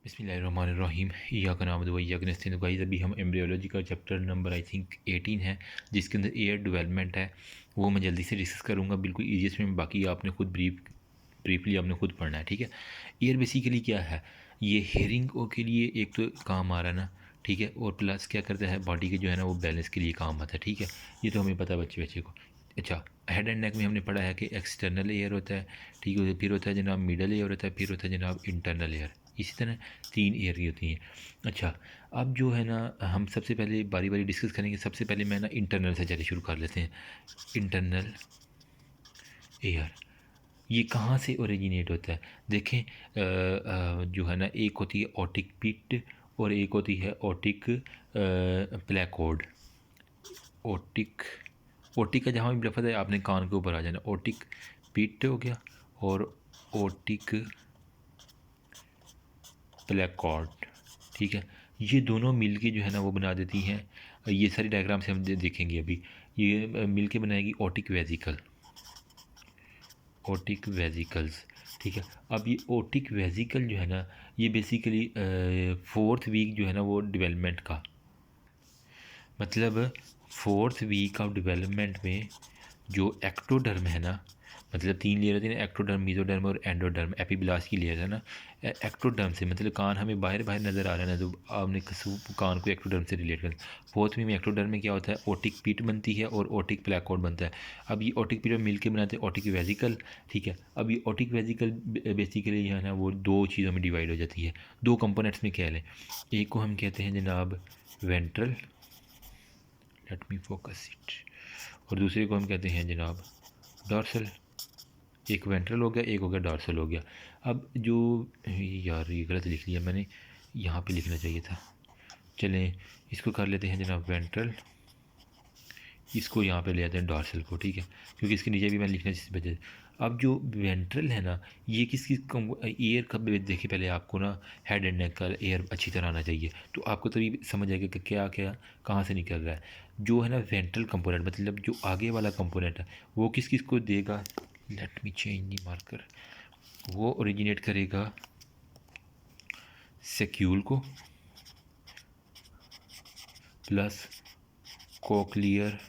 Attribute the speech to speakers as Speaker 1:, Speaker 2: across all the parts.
Speaker 1: बिस्मिल्लाहिर्रहमानिर्रहीम इय्याका नअबुदु व इय्याका नस्तईन। तो गाइस अभी हम एम्ब्रियोलॉजी का चैप्टर नंबर आई थिंक 18 है, जिसके अंदर एयर डेवलपमेंट है। वो मैं जल्दी से डिस्कस करूँगा बिल्कुल ईजीएस्ट में। बाकी आपने खुद ब्रीफली आपने खुद पढ़ना है, ठीक है। एयर बेसिकली क्या है, ये हेयरिंग के लिए एक तो काम आ रहा है ना, ठीक है। और प्लस क्या करता है, बॉडी के जो है ना वो बैलेंस के लिए काम आता है, ठीक है। ये तो हमें पता है बच्चे बच्चे को। अच्छा, हेड एंड नेक में हमने पढ़ा है कि एक्सटर्नल एयर होता है, ठीक है। फिर होता है जनाब मिडल एयर होता है, फिर होता है जनाब इंटरनल एयर। इसी तरह 3 एयर की होती हैं। अच्छा, अब जो है ना हम सबसे पहले बारी बारी डिस्कस करेंगे। सबसे पहले मैं ना इंटरनल से चले शुरू कर लेते हैं। इंटरनल एयर ये कहाँ से ओरिजिनेट होता है, देखें। जो है ना एक होती है ओटिक पिट और एक होती है ओटिक प्लेकोड। ओटिक ओटिक का जहाँ भी लफ्ज़ है आपने कान के ऊपर आ जाना। ओटिक पिट हो गया और ओटिक प्लेकॉर्ड, ठीक है। ये दोनों मिल के जो है ना वो बना देती हैं, ये सारी डायग्राम से हम देखेंगे अभी। ये मिल के बनाएगी ओटिक वेजिकल, ओटिक वेजिकल्स, ठीक है। अब ये ओटिक वेजिकल जो है ना ये बेसिकली 4th वीक जो है ना वो डेवलपमेंट का मतलब 4th वीक ऑफ डेवलपमेंट में जो एक्टोडर्म है ना, मतलब 3 लेयर होती है ना, एक्टोडर्म, मीजोडर्म और एंडोडर्म। एपिब्लास्ट की लेयर है ना। एक्टोडर्म से मतलब कान हमें बाहर बाहर नज़र आ रहा है ना, तो आपने कान को एक्टोडर्म से रिलेट कर। 4th में एक्टोडर्म में क्या होता है, ओटिक पीट बनती है और ओटिक प्लेकोड बनता है। अब ये ओटिक पीट मिल के बनाते हैं ओटिक वेजिकल, ठीक है। अब ये ओटिक वेजिकल बेसिकली जो है ना वो दो चीज़ों में डिवाइड हो जाती है, दो कंपोनेंट्स में कह लें। एक को हम कहते हैं जनाब ventral, let me focus it, और दूसरे को हम कहते हैं जनाब डॉर्सल। एक वेंट्रल हो गया, एक हो गया डॉर्सल हो गया। अब जो यार ये गलत लिख लिया मैंने, यहाँ पे लिखना चाहिए था। चलें इसको कर लेते हैं जनाब वेंट्रल, इसको यहाँ पे ले आते हैं डॉर्सल को, ठीक है, क्योंकि इसके नीचे भी मैं लिखना जिस वजह से। अब जो वेंट्रल है ना ये किसकी एयर का देखिए पहले आपको ना हेड एंड नेक का एयर अच्छी तरह आना चाहिए, तो आपको तभी समझ आएगा कि क्या क्या कहाँ से निकल रहा है। जो है ना वेंट्रल कंपोनेंट मतलब जो आगे वाला कंपोनेंट है वो किस किस को देगा, let me change the marker. वो ओरिजिनेट करेगा सेक्यूल को प्लस कोक्लियर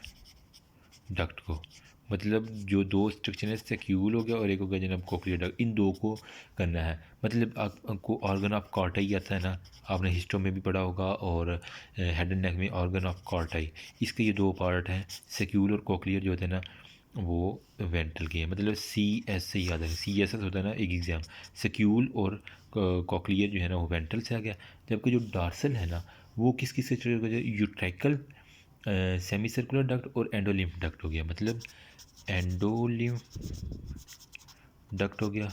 Speaker 1: डक्ट को। मतलब जो दो स्ट्रक्चर है सेक्यूल हो गया और एक हो गया जनाब कोक्लियर डक्ट, इन दो को करना है। मतलब आपको ऑर्गन ऑफ कॉर्टाई आता है ना, आपने हिस्टो में भी पढ़ा होगा, और हेड एंड नेक में ऑर्गन ऑफ कॉर्टाई, इसके ये दो पार्ट हैं। सेक्यूल और कोक्लियर जो होते हैं ना वो वेंट्रल के हैं। मतलब सी एस से याद है, सी एस एस होता है ना एक एग्ज़ाम, सेक्यूल और कॉक्लियर जो है ना वो वेंट्रल से आ गया। जबकि जो डार्सल है ना वो किस किस से यूट्राइकल, सेमी सर्कुलर डक्ट और एंडोलिम्फ डक्ट हो गया। मतलब एंडोलिम्फ डक्ट हो गया,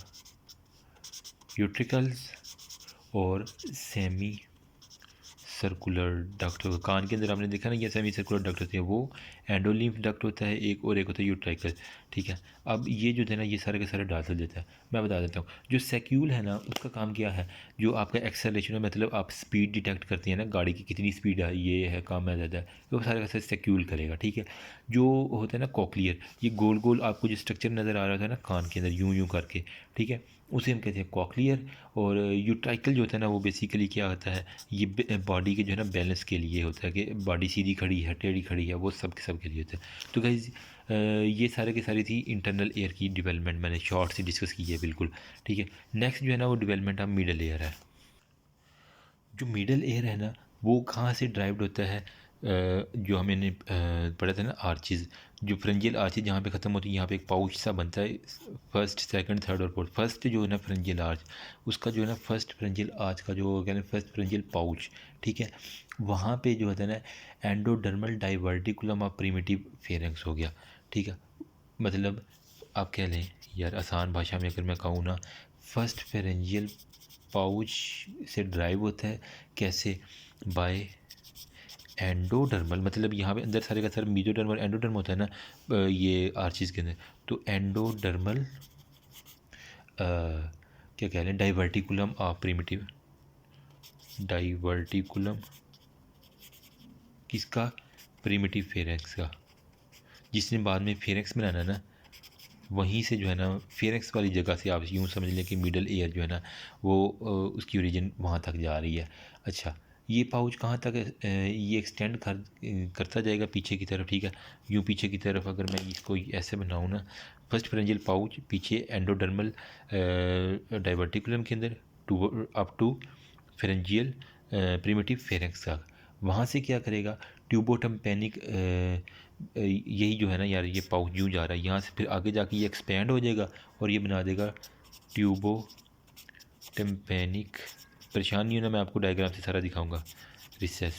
Speaker 1: यूट्रिकल्स और सेमी सर्कुलर डक्ट होगा। कान के अंदर आपने देखा ना ये सेमी सर्कुलर डक्ट होती है, वो एंडोलिम्फ डक्ट होता है एक, और एक होता है यूट्राइकल, ठीक है। अब ये जो है ना ये सारे के सारे डार्सल देता है। मैं बता देता हूँ जो सेक्यूल है ना उसका काम क्या है, जो आपका एक्सेलरेशन है, मतलब आप स्पीड डिटेक्ट करती है ना गाड़ी की, कितनी स्पीड है, ये है काम है ज़्यादा है, वो सारे का सारे सेक्यूल करेगा, ठीक है। जो होता है ना कॉक्लियर, ये गोल गोल आपको जो स्ट्रक्चर नज़र आ रहा था ना कान के अंदर यूँ यूँ करके, ठीक है, उसे हम कहते हैं कॉक्लियर। और यूट्राइकल जो होता है ना वो बेसिकली क्या होता है, ये बॉडी के जो है ना बैलेंस के लिए होता है, कि बॉडी सीधी खड़ी है टेढ़ी खड़ी है, वो सब के लिए होता है। तो गाइज ये सारे के सारी थी इंटरनल एयर की डेवलपमेंट, मैंने शॉर्ट से डिस्कस की है बिल्कुल, ठीक है। नेक्स्ट जो है ना वो डेवलपमेंट ऑफ मिडल एयर है। जो मिडल एयर है ना वो कहाँ से ड्राइव्ड होता है, जो हमने पढ़ा था ना आर्चिज़, जो फ्रेंजियल आर्चिज जहाँ पे ख़त्म होती है, यहाँ पे एक पाउच सा बनता है, फर्स्ट सेकंड थर्ड और फोर्थ। फर्स्ट जो है ना फ्रेंजियल आर्च, उसका जो है ना फर्स्ट फ्रेंजियल आर्च का जो कहते हैं फर्स्ट फ्रेंजियल पाउच, ठीक है, वहाँ पे जो होता है ना endodermal diverticulum of primitive pharynx हो गया, ठीक है। मतलब आप कह लें यार आसान भाषा में अगर मैं कहूँ ना, फर्स्ट फेरेंजियल पाउच से ड्राइव होता है कैसे, बाय एंडोडर्मल, मतलब यहाँ पे अंदर सारे का सारा मीजोडर्मल एंडोडर्म होता है ना ये आर्चिस के अंदर। तो एंडोडर्मल क्या कह रहे हैं डाइवर्टिकुलम ऑफ प्रिमिटिव, डाइवर्टिकुलम किसका, प्रिमिटिव फेरेंक्स का, जिसने बाद में फेरेंक्स बनाना ना, वहीं से जो है ना फेरेक्स वाली जगह से आप यूँ समझ लें कि मिडल एयर जो है ना वो उसकी ओरिजिन वहाँ तक जा रही है। अच्छा, ये पाउच कहाँ तक ये एक्सटेंड करता जाएगा पीछे की तरफ, ठीक है। यूँ पीछे की तरफ अगर मैं इसको ऐसे बनाऊँ ना, फर्स्ट फेरेंजियल पाउच पीछे एंडोडर्मल डाइवर्टिकुलम के अंदर to up to pharyngeal primitive pharynx का, वहाँ से क्या करेगा ट्यूबोटम्पेनिक यही जो है ना यार ये पाउच यूँ जा रहा है, यहाँ से फिर आगे जाके ये एक्सपेंड हो जाएगा और ये बना देगा ट्यूबो टेम्पेनिक। परेशान नहीं होना, मैं आपको डायग्राम से सारा दिखाऊंगा। रिसेस,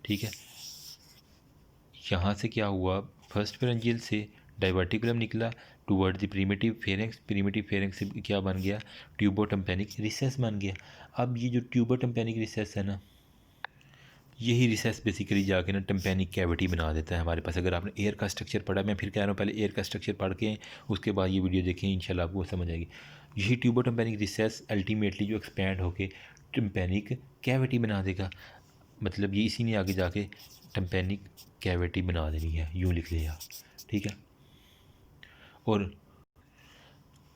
Speaker 1: ठीक है। यहाँ से क्या हुआ, फर्स्ट फेरेंजियल से डाइवर्टिकुलम निकला टूवर्ड द प्रीमिटिव फेरेंक्स से क्या बन गया, ट्यूबोटम्पेनिक रिसेस बन गया। अब ये जो ट्यूबोटम्पेनिक रिसेस है ना, यही रिसेस बेसिकली जाके ना टेम्पेनिक कैविटी बना देता है हमारे पास। अगर आपने एयर का स्ट्रक्चर पढ़ा, मैं फिर कह रहा हूँ पहले एयर का स्ट्रक्चर पढ़ के उसके बाद ये वीडियो देखें, इंशाल्लाह आपको समझ आएगी। यही ट्यूबो टेम्पेनिक रिसेस अल्टीमेटली जो एक्सपैंड होके टेम्पेनिक कैविटी बना देगा। मतलब ये इसी ने आगे जाके टेम्पेनिक कैविटी बना देनी है, यूँ लिख लिया, ठीक है। और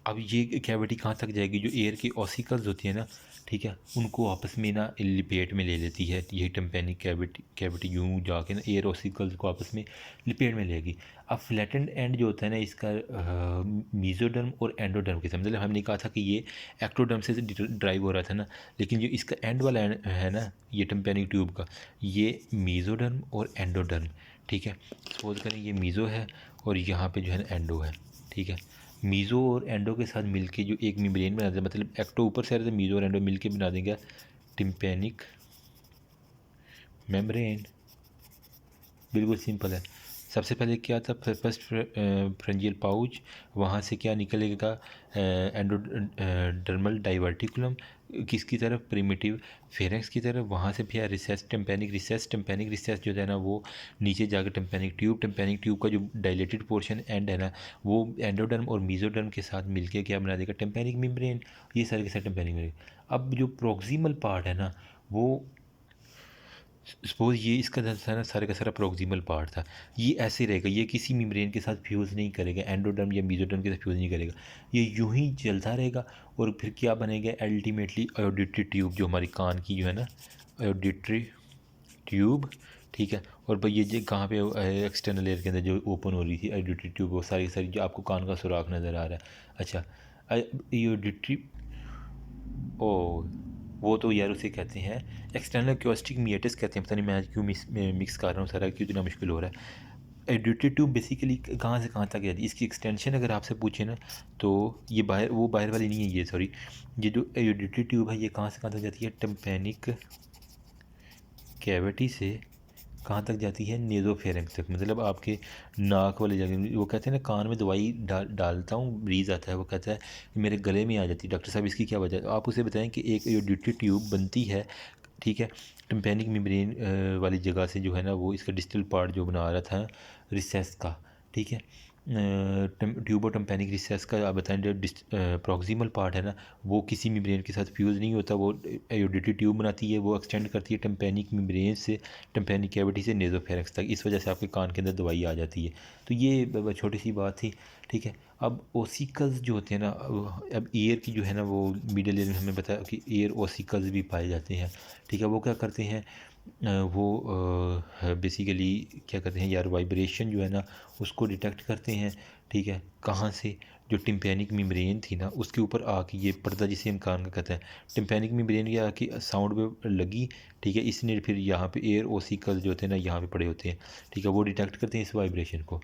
Speaker 1: अब ये कैविटी कहाँ तक जाएगी, जो एयर की ऑसिकल्स होती है ना, ठीक है, उनको आपस में ना लिपेट में ले लेती है। यही टेम्पेनिक कैविटी यूँ जाके ना एयर ऑसिकल्स को आपस में लिपेट में लेगी। अब फ्लैटेंड एंड जो होता है ना इसका मीजोडर्म और एंडोडर्म के साथ, मतलब हमने कहा था कि ये एक्टोडर्म से ड्राइव हो रहा था ना, लेकिन जो इसका एंड वाला है ना ये टेम्पेनिक ट्यूब का, ये मीजोडर्म और एंडोडर्म, ठीक है। सपोज करें ये मीज़ो है और यहाँ पे जो है ना एंडो है, ठीक है। मीज़ो और एंडो के साथ मिलके जो एक मेम्ब्रेन बना देते हैं, मतलब एक्टो ऊपर से आ रहा था, मीज़ो और एंडो मिलके बना देंगे टिम्पेनिक मेम्ब्रेन। बिल्कुल सिंपल है। सबसे पहले क्या था, फर्स्ट फ्रेंजियल पाउच, वहाँ से क्या निकलेगा एंडोडर्मल डाइवर्टिकुलम किसकी तरफ, प्रिमिटिव फेरेंक्स की तरफ। वहाँ से फिर टेम्पेनिक रिसेस जो है ना वो नीचे जाकर टेम्पेनिक ट्यूब का जो डायलेटेड पोर्शन एंड है ना वो एंडोडर्म और मीजोडर्म के साथ मिलके क्या बना देगा, टेम्पेनिक मेम्ब्रेन। ये सारे के साथ टेम्पेनिक मेम्ब्रेन। अब जो प्रोक्सिमल पार्ट है ना वो, सपोज ये इसका जो था ना सारे का सारा प्रोक्सिमल पार्ट था, ये ऐसे रहेगा, ये किसी मेम्ब्रेन के साथ फ्यूज़ नहीं करेगा, एंडोडर्म या मीजोडर्म के साथ फ्यूज़ नहीं करेगा, ये यूं ही चलता रहेगा। और फिर क्या बनेगा अल्टीमेटली ऑडिटरी ट्यूब, जो हमारी कान की जो है ना ऑडिटरी ट्यूब, ठीक है। और भाई ये जो कहाँ पे एक्सटर्नल एयर के अंदर जो ओपन हो रही थी ऑडिटरी ट्यूब, वो सारी सारी जो आपको कान का सुराख नज़र आ रहा है। अच्छा, ये ऑडिटरी, ओ वो तो यार उसे कहते हैं एक्सटर्नल क्योस्टिक मीएटिस कहते हैं, पता नहीं मैं आज क्यों मिक्स कर रहा हूँ सारा, क्यों इतना मुश्किल हो रहा है। एडिटिव ट्यूब बेसिकली कहाँ से कहाँ तक जाती है, इसकी एक्सटेंशन अगर आपसे पूछे ना तो ये बाहर, वो बाहर वाली नहीं है ये, सॉरी, ये जो एडिटिव ट्यूब है ये कहाँ से कहाँ तक जाती है, टेम्पेनिक कैविटी से कहाँ तक जाती है, नेज़ोफेरेंक्स तक, मतलब आपके नाक वाले जगह। वो कहते हैं ना कान में दवाई डालता हूँ ब्रीज आता है, वो कहता है कि मेरे गले में आ जाती है, डॉक्टर साहब इसकी क्या वजह है। आप उसे बताएं कि एक एडिटिव ट्यूब बनती है, ठीक है, टिम्पेनिक मेम्ब्रेन वाली जगह से जो है ना वो इसका डिस्टल पार्ट जो बना रहा था रिसेस का, ठीक है। ट्यूबो टिम्पेनिक रिसेस का आप बताएं जो प्रॉक्सिमल पार्ट है ना वो किसी मेम्ब्रेन के साथ फ्यूज़ नहीं होता, वो एयोडिटी ट्यूब बनाती है, वो एक्सटेंड करती है टिम्पेनिक मेम्ब्रेन से टिम्पेनिक कैविटी से नेज़ोफेरेंक्स तक, इस वजह से आपके कान के अंदर दवाई आ जाती है। तो ये छोटी सी बात थी, ठीक है। अब ओसिकल्स जो होते हैं ना, अब ईयर की जो है ना वो मिडल ईयर में हमें बताया कि ईयर ओसिकल्स भी पाए जाते हैं, ठीक है। वो क्या करते हैं, वो बेसिकली क्या करते हैं यार, वाइब्रेशन जो है ना उसको डिटेक्ट करते हैं, ठीक है। कहाँ से, जो टिम्पेनिक मेम्ब्रेन थी ना उसके ऊपर आके ये पर्दा जिसे हम कान का कहते हैं, टिम्पेनिक मेम्ब्रेन की आके साउंड पे लगी, ठीक है। इसने फिर यहाँ पे एयर ओसिकल जो होते हैं ना यहाँ पे पड़े होते हैं, ठीक है, वो डिटेक्ट करते हैं इस वाइब्रेशन को।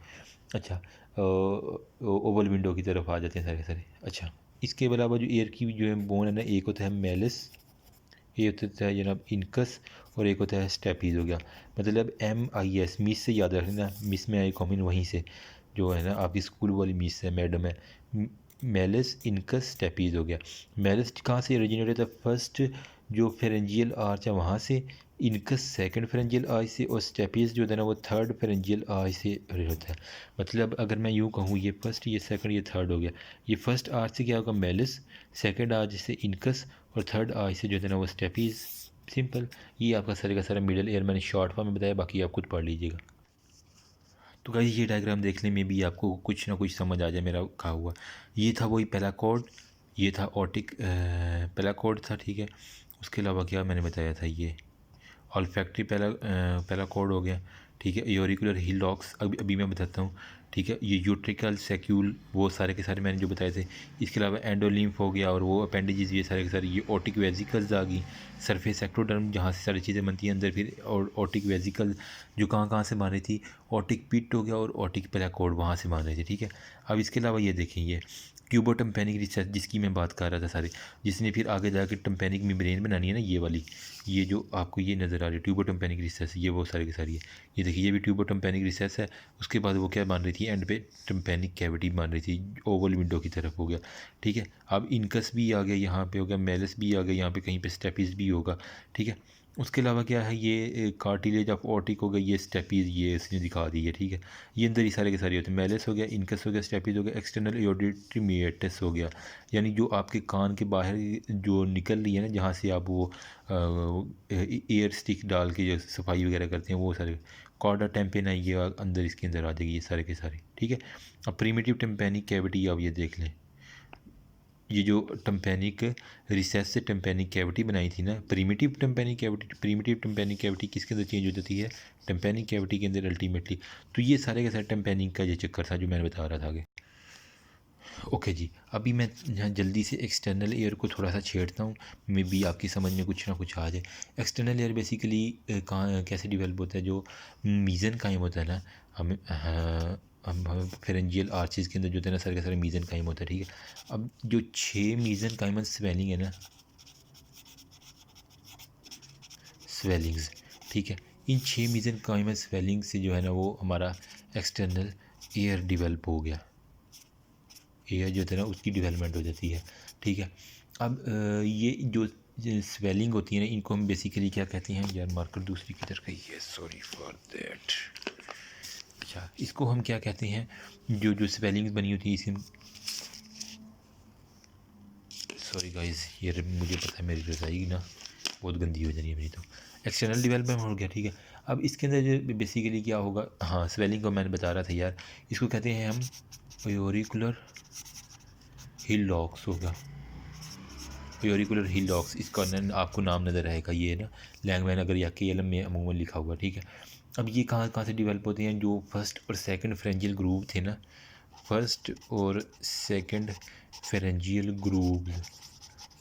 Speaker 1: अच्छा, ओवल विंडो की तरफ आ जाते हैं सारे सारे। अच्छा, इसके अलावा जो एयर की जो है बोन है ना, एक होता है मेलिस, ये होता है जनाब इनकस, और एक होता है स्टेपीज़ हो गया। मतलब MIS, मिस से याद रखना, मिस में आई कॉमन वहीं से जो है ना आपकी स्कूल वाली मिस है, मैडम है। मेलिस इनकस स्टेपीज़ हो गया। मेलिस कहाँ से ओरिजिनेट होता है, फर्स्ट जो फेरेंजियल आर्च है वहाँ से, इनकस सेकंड फेरेंजियल आर्च से, और स्टेपीज़ जो है ना वो थर्ड फेरेंजियल आर्च से होता है। मतलब अगर मैं यूँ कहूँ ये फर्स्ट, ये सेकंड, ये थर्ड हो गया। ये फर्स्ट आर्च से क्या होगा, मेलिस, सेकंड आर्च से इनकस, और थर्ड आई से जो है ना वो स्टेपीज़। सिंपल, ये आपका सारे का सारा मिडल एयर मैंने शॉर्ट फॉर्म में बताया, बाकी आप खुद पढ़ लीजिएगा। तो गाइस ये डायग्राम देखने में भी आपको कुछ ना कुछ समझ आ जाए मेरा कहा हुआ। ये था वही पहला कॉर्ड, ये था ऑटिक पहला कॉर्ड था, ठीक है। उसके अलावा क्या मैंने बताया था, ये ऑल्फैक्टरी पहला कॉर्ड हो गया, ठीक है। एओरिकुलर हिलॉक्स अभी अभी मैं बताता हूँ, ठीक है। ये यूट्रिकल सैक्यूल वो सारे के सारे मैंने जो बताए थे। इसके अलावा एंडोलिम्फ हो गया और वो अपेंडिजेस, ये सारे के सारे। ये ओटिक वेजिकल्स आ गई, सरफेस एक्टोडर्म जहाँ से सारी चीज़ें बनती हैं अंदर, फिर और ओटिक वेजिकल जो कहाँ कहाँ से बन रही थी, ओटिक पिट हो गया और ओटिक पेलाकोड वहाँ से बन रही थी, ठीक है। अब इसके अलावा ये देखें, ये क्यूबोटम्पेनिक रिसर्च जिसकी मैं बात कर रहा था सारी, जिसने फिर आगे जाकर टम्पेनिक मेम्ब्रेन बनानी है ना, ये वाली, ये जो आपको ये नज़र आ रही है ट्यूबोटम्पेनिक रिसेस, ये वो सारी की सारी है। ये देखिए ये भी ट्यूबोटम्पेनिक रिसेस है। उसके बाद वो क्या बन रही थी, एंड पे टम्पेनिक कैविटी बन रही थी, ओवल विंडो की तरफ हो गया, ठीक है। अब इनकस भी आ गया यहाँ पे हो गया, मेलस भी आ गया यहाँ पे, कहीं पे स्टेपिस भी होगा, ठीक है। उसके अलावा क्या है, ये कार्टिलेज ऑफ ऑटिक हो गया, ये स्टेपीज ये इसने दिखा दी है, ठीक है। ये अंदर ही सारे के सारे होते हैं, मेलस हो गया, इनकस हो गया, स्टेपीज हो गया, एक्सटर्नल एओडिटरी मेटस हो गया, यानी जो आपके कान के बाहर जो निकल रही है ना, जहाँ से आप वो एयर स्टिक डाल के जो सफाई वगैरह करते हैं वो सारे। कॉर्डा टेम्पेना ये अंदर इसके अंदर आ जाएगी, ये सारे के सारे, ठीक है। अब प्रीमिटिव टेम्पेनिक कैविटी आप ये देख लें, ये जो टम्पेनिक रिसेस से टम्पेनिक कैविटी बनाई थी ना, प्रीमिटिव टम्पेनिक कैविटी, प्रीमिटिव टम्पेनिक कैविटी किसके अंदर चेंज हो जाती है, टम्पेनिक कैविटी के अंदर अल्टीमेटली। तो ये सारे के सारे टम्पेनिक का ये चक्कर था जो मैंने बता रहा था आगे। ओके जी, अभी मैं यहाँ जल्दी से एक्सटर्नल एयर को थोड़ा सा छेड़ता हूँ, मे बी आपकी समझ में कुछ ना कुछ आ जाए। एक्सटर्नल एयर बेसिकली कहाँ कैसे डिवेल्प होता है, जो मीज़न कायम होता है ना, हमें हम फेरेंजियल आर्चेज़ के अंदर जो होता है ना, सारे के सारे मीज़न कायम होता है, ठीक है। अब जो 6 मीज़न कायमन स्वेलिंग है ना, स्वेलिंग्स, ठीक है। इन 6 मीज़न कायमन स्वेलिंग से जो है ना वो हमारा एक्सटर्नल एयर डिवेल्प हो गया, एयर जो होता है ना उसकी डिवेलपमेंट हो जाती है, ठीक है। अब ये जो स्वेलिंग होती है ना, इनको हम बेसिकली क्या कहते हैं, यार मार्कर दूसरी किधर गई है, सॉरी फॉर दैट। अच्छा, इसको हम क्या कहते हैं, जो जो स्वेलिंग्स बनी होती है इसी, सॉरी गाइस, ये मुझे पता है मेरी रजाई ना बहुत गंदी हो जानी है मेरी, तो एक्सटर्नल डेवलपमेंट हो गया, ठीक है। अब इसके अंदर जो बेसिकली क्या होगा, हाँ स्वेलिंग को मैंने बता रहा था यार, इसको कहते हैं हम एओरिकुलर हिलॉक्स होगा, एओरिकुलर हिलॉक्स, इसका आपको नाम नज़र आएगा, ये ना लैंग्वेज अगर या के एल में अमूमन लिखा हुआ, ठीक है। अब ये कहाँ कहाँ से डेवलप होते हैं, जो फर्स्ट और सेकंड फ्रेंजियल ग्रुप थे ना, फर्स्ट और सेकंड फ्रेंजियल ग्रुप,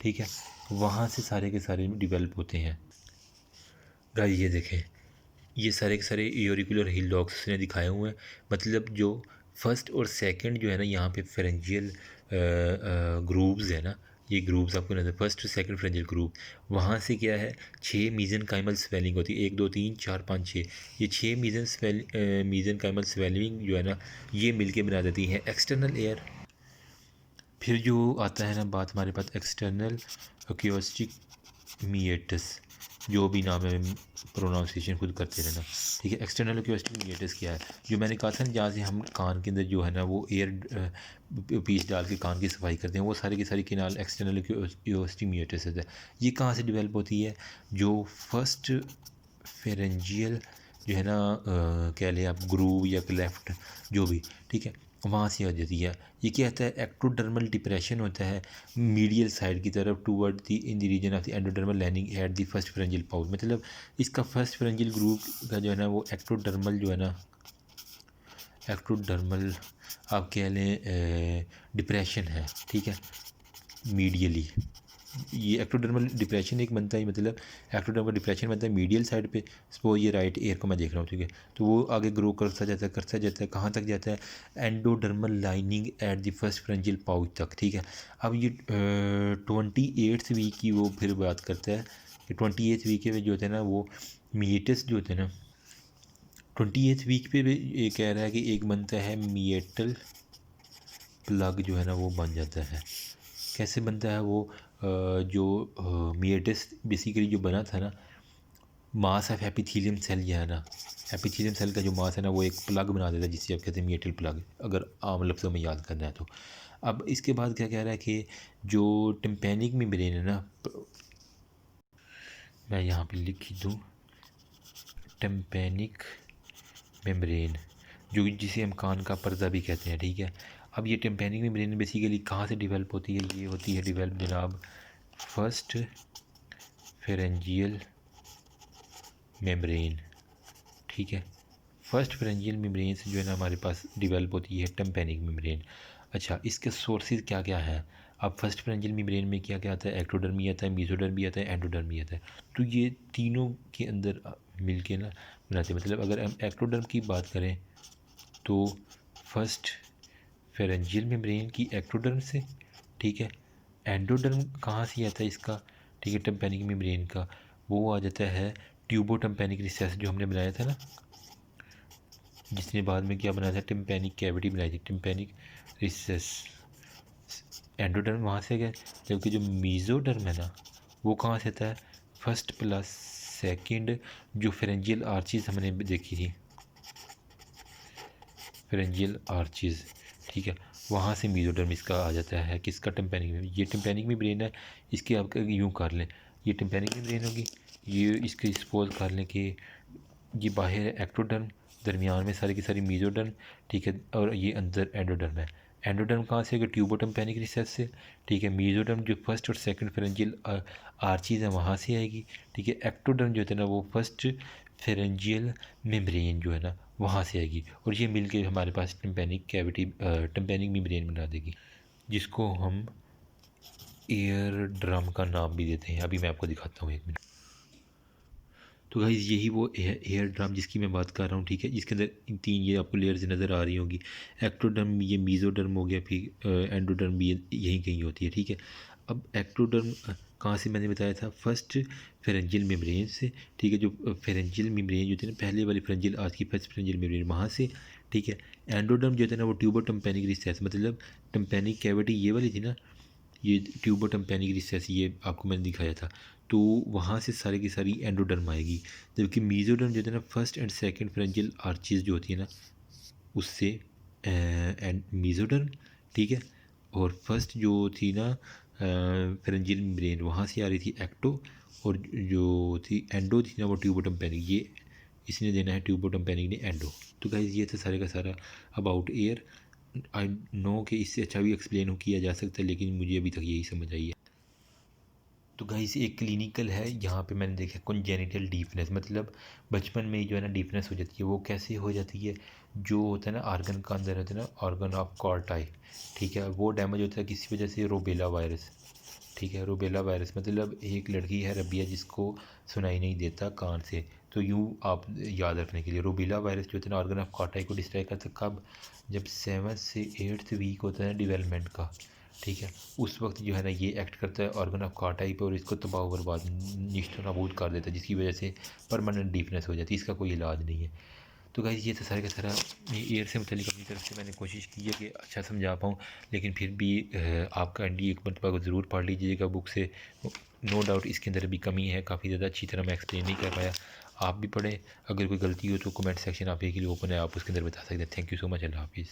Speaker 1: ठीक है, वहाँ से सारे के सारे डेवलप होते हैं। गाइस ये देखें, ये सारे के सारे एओरिकुलर हिलॉक्स ने दिखाए हुए हैं, मतलब जो फर्स्ट और सेकंड जो है ना यहाँ पे फ्रेंजियल ग्रुप्स है ना, ये ग्रुप्स आपको नजर, फर्स्ट और सेकंड फ्रेंजियल ग्रुप, वहाँ से क्या है 6 मीजन काइमल स्वेलिंग होती है, 1 2 3 4 5 6, ये 6 मीजन काइमल स्वेलिंग जो है ना ये मिलके बना देती है एक्सटर्नल एयर। फिर जो आता है ना बात हमारे पास एक्सटर्नल एक्यूस्टिक मीएटस, जो भी नाम है प्रोनाउंसिएशन खुद करते रहना, ठीक है। एक्सटर्नल एक्यूस्टिक मीएटस क्या है, जो मैंने कहा था ना जहाँ से हम कान के अंदर जो है ना वो एयर पीस डाल के कान की सफाई करते हैं, वो सारी की सारी किनाल एक्सटर्नल एक्यूस्टिक मीएटस है। ये कहाँ से डेवलप होती है, जो फर्स्ट फेरेंजियल जो है ना कह लें आप ग्रूव या लेफ्ट जो भी, ठीक है, वहाँ से आ जाती है। ये क्या होता है, एक्टोडर्मल डिप्रेशन होता है मीडियल साइड की तरफ toward the in the region of the endodermal lining at the first pharyngeal pouch, मतलब इसका फर्स्ट फ्रेंजियल ग्रुप का जो है ना वो एक्टोडर्मल जो है ना, एक्टोडर्मल आप कह लें डिप्रेशन है, ठीक है, मीडियली। ये एक्टोडर्मल डिप्रेशन एक बनता है, मतलब एक्टोडर्मल डिप्रेशन बनता है मीडियल साइड पे, सपोज ये राइट एयर को मैं देख रहा हूँ, ठीक है, तो वो आगे ग्रो करता जाता है कहाँ तक जाता है, endodermal lining at the first pharyngeal pouch तक, ठीक है। अब ये 28th वीक की वो फिर बात करता है, 28th वीक के जो होते हैं ना वो मीएटस जो होते हैं ना, 28th वीक पे भी ये कह रहा है कि एक बनता है मीएटल प्लग जो है ना वो बन जाता है। कैसे बनता है वो, जो मिएटिस बेसिकली जो बना था ना, मास ऑफ एपिथेलियम सेल जो है ना, एपिथेलियम सेल का जो मास है ना वो एक प्लग बना देता है जिसे आप कहते हैं मिएटल प्लग, अगर आम लफ्ज़ों में याद करना है तो। अब इसके बाद क्या कह रहा है कि जो टिम्पेनिक मेम्ब्रेन है ना, मैं यहाँ पे लिख दूँ टिम्पेनिक मेम्ब्रेन, जो जिसे हम कान का पर्दा भी कहते हैं, ठीक है। अब ये टिम्पैनिक मेम्ब्रेन बेसिकली कहाँ से डिवेल्प होती है? ये होती है डिवेल्प जनाब फर्स्ट फेरेंजियल मेम्ब्रेन, ठीक है। फर्स्ट फेरेंजियल मेम्ब्रेन से जो है ना हमारे पास डिवेल्प होती है टिम्पैनिक मेम्ब्रेन। अच्छा, इसके सोर्सेज क्या क्या हैं? अब फर्स्ट फेरेंजियल मेम्ब्रेन में क्या क्या आता है? एक्टोडर्म भी आता है, मेसोडर्म भी आता है, एंडोडर्म भी आता है। तो ये तीनों के अंदर मिल के ना बनाते हैं। मतलब अगर हम एक्टोडर्म की बात करें तो फर्स्ट फेरेंजियल मेम्ब्रेन की एक्टोडर्म से, ठीक है। एंडोडर्म कहाँ से आता है इसका? ठीक है, टिम्पैनिक मेम्ब्रेन का वो आ जाता है ट्यूबोटिम्पैनिक रिसेस जो हमने बनाया था ना, जिसने बाद में क्या बनाया था? टिम्पैनिक कैविटी बनाई थी, टिम्पैनिक रिसेस। एंडोडर्म वहाँ से गया, जबकि जो मीज़ोडर्म है ना वो कहाँ से आता है? फर्स्ट प्लस सेकंड जो फेरेंजियल आर्चीज हमने देखी थी, फेरेंजियल आर्चीज, ठीक है, वहाँ से मीज़ोडर्म इसका आ जाता है। किसका? टिम्पैनिक में। ये टिम्पैनिक में ब्रेन है, इसके आप यूँ कर लें, ये टिम्पैनिक में ब्रेन होगी, ये इसके सपोज कर लें कि ये बाहर है एक्टोडर्म, दरमियान में सारी की सारी मीज़ोडर्म, ठीक है, और ये अंदर एंडोडर्म है। एंडोडर्म कहाँ से? अगर ट्यूबोटिम्पैनिक रिसेस से, ठीक है। मीज़ोडर्म जो फर्स्ट और सेकंड फेरेंजियल आर्चीज है वहाँ से आएगी, ठीक है। एक्टोडर्म जो है ना वो फर्स्ट फेरेंजियल मेम्ब्रेन जो है ना वहाँ से आएगी, और ये मिलके हमारे पास टिम्पैनिक कैविटी टिम्पैनिक मेम्ब्रेन बना देगी, जिसको हम एयर ड्रम का नाम भी देते हैं। अभी मैं आपको दिखाता हूँ, एक मिनट। तो गाइज़ यही वो एयर ड्रम जिसकी मैं बात कर रहा हूँ, ठीक है। इसके अंदर इन तीन ये आपको लेयर्स नज़र आ रही होंगी। एक्टोडर्म, ये मीज़ोडर्म हो गया, फिर एंडोडर्म भी यहीं कहीं होती है, ठीक है। अब एक्टोडर्म कहाँ से मैंने बताया था? फर्स्ट फेरेंजियल मेम्ब्रेन से, ठीक है। जो फेरेंजियल मेम्ब्रेन जो थी ना, पहले वाली फेरेंजियल, आज की फर्स्ट फेरेंजियल मेम्ब्रेन वहाँ से, ठीक है। एंडोडर्म जो था ना वो ट्यूबोटिम्पैनिक रिसेस, मतलब टिम्पैनिक कैविटी ये वाली थी ना, ये ट्यूबोटिम्पैनिक रिसेस ये आपको मैंने दिखाया था, तो वहाँ से सारी की सारी एंडोडर्म आएगी। जबकि मीज़ोडर्म जो है ना first and second pharyngeal arches जो होती है ना उससे एंड मीज़ोडर्म, ठीक है। और फर्स्ट जो थी ना फेरेंजियल मेम्ब्रेन वहाँ से आ रही थी एक्टो, और जो थी एंडो थी ना वो ट्यूबोटिम्पैनिक, ये इसने देना है ट्यूबोटिम्पैनिक ने एंडो। तो गाइस ये था सारे का सारा अबाउट एयर। आई नो कि इससे अच्छा भी एक्सप्लेन किया जा सकता है, लेकिन मुझे अभी तक यही समझ आई है। तो गाइस एक क्लिनिकल है, यहाँ पे मैंने देखा कंजेनिटल डीफनेस, मतलब बचपन में ही जो है ना डीफनेस हो जाती है। वो कैसे हो जाती है? जो होता है ना आर्गन का अंदर होता है ना, ऑर्गन ऑफ कॉर्टाई, ठीक है, वो डैमेज होता है किसी वजह से, रूबेला वायरस, ठीक है। रूबेला वायरस मतलब एक लड़की है रबिया जिसको सुनाई नहीं देता कान से। तो यूँ आप याद रखने के लिए, रूबेला वायरस जो होता है ना ऑर्गन ऑफ कॉर्टाई को डिस्ट्रॉय करता है कब? जब 7th से 8th वीक होता है ना डेवलपमेंट का, ठीक है। उस वक्त जो है ना ये एक्ट करता है ऑर्गन ऑफ कॉर्टाई पे, और इसको तबाह बर्बाद निश्तो नाबूद कर देता है, जिसकी वजह से परमानेंट डीफनेस हो जाती है। इसका कोई इलाज नहीं है। तो गाइस ये था सारा का सारा एयर से मुतलिक अपनी तरफ से मैंने कोशिश की है कि अच्छा समझा पाऊँ, लेकिन फिर भी आप काइंडली एक मरतबा को ज़रूर पढ़ लीजिएगा बुक से। नो डाउट इसके अंदर भी कमी है, काफ़ी ज़्यादा अच्छी तरह मैं एक्सप्लेन नहीं कर पाया। आप भी पढ़ें, अगर कोई गलती हो तो कमेंट सेक्शन आप के लिए ओपन है, आप उसके अंदर बता सकते हैं। थैंक यू सो मच, अल्लाह हाफिज़।